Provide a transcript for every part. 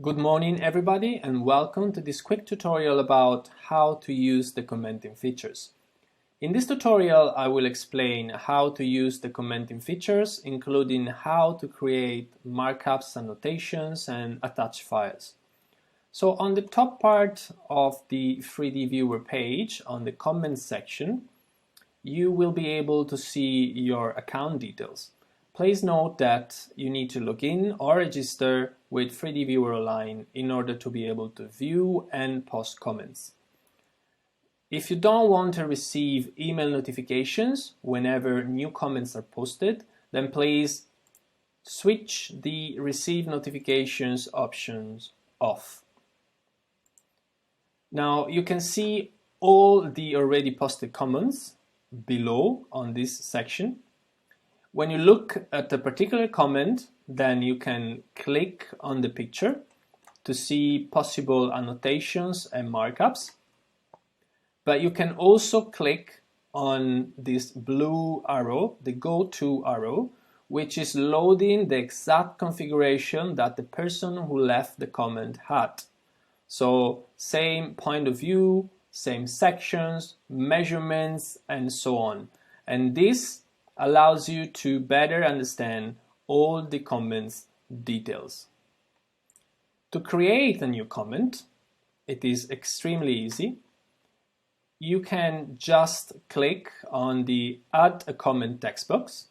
Good morning everybody, and welcome to this quick tutorial about how to use the commenting features. In this tutorial I will explain how to use the commenting features, including how to create markups, annotations and attach files. So on the top part of the 3D Viewer page, on the comments section, you will be able to see your account details. Please note that you need to log in or register with 3DVieweronline in order to be able to view and post comments. If you don't want to receive email notifications whenever new comments are posted, then please switch the receive notifications options off. Now you can see all the already posted comments below on this section. When you look at a particular comment, then you can click on the picture to see possible annotations and markups. But you can also click on this blue arrow, the Go To arrow, which is loading the exact configuration that the person who left the comment had. So same point of view, same sections, measurements, and so on. And this allows you to better understand all the comments details. To create a new comment, it is extremely easy. You can just click on the Add a Comment text box,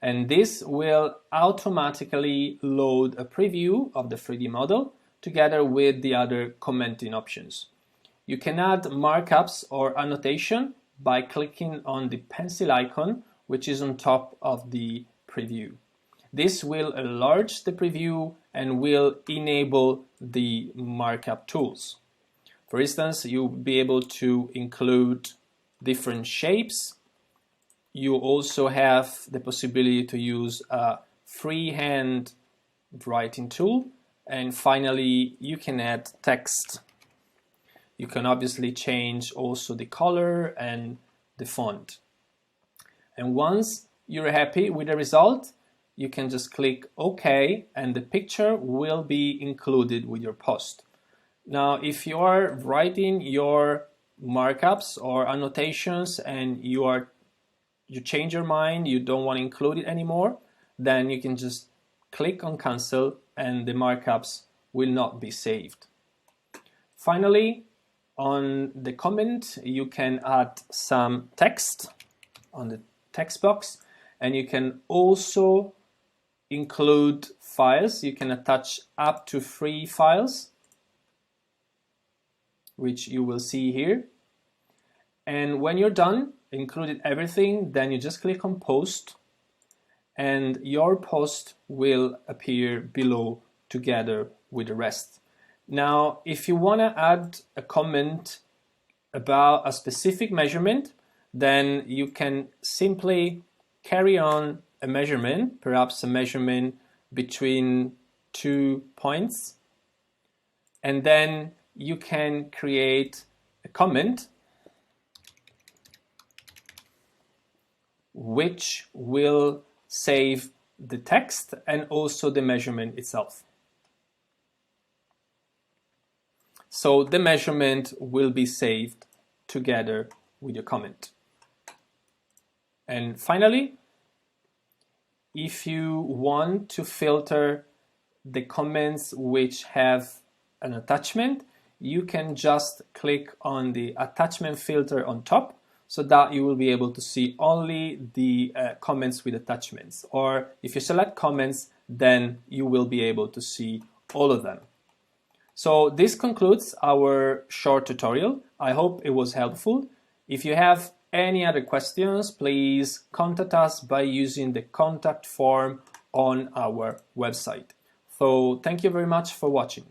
and this will automatically load a preview of the 3D model together with the other commenting options. You can add markups or annotation by clicking on the pencil icon, which is on top of the preview. This will enlarge the preview and will enable the markup tools. For instance, you'll be able to include different shapes. You also have the possibility to use a freehand writing tool. And finally, you can add text. You can obviously change also the color and the font. And once you're happy with the result, you can just click OK and the picture will be included with your post. Now, if you are writing your markups or annotations and you change your mind, you don't want to include it anymore, then you can just click on cancel and the markups will not be saved. Finally, on the comment, you can add some text on the text box, and you can also include files. You can attach up to 3 files, which you will see here. And when you're done, included everything, then you just click on post and your post will appear below together with the rest. Now, if you want to add a comment about a specific measurement, then you can simply carry on a measurement, perhaps a measurement between 2 points, and then you can create a comment which will save the text and also the measurement itself. So the measurement will be saved together with your comment. And finally, if you want to filter the comments which have an attachment, you can just click on the attachment filter on top so that you will be able to see only the comments with attachments. Or if you select comments, then you will be able to see all of them. So this concludes our short tutorial. I hope it was helpful. If you have any other questions, please contact us by using the contact form on our website. So thank you very much for watching.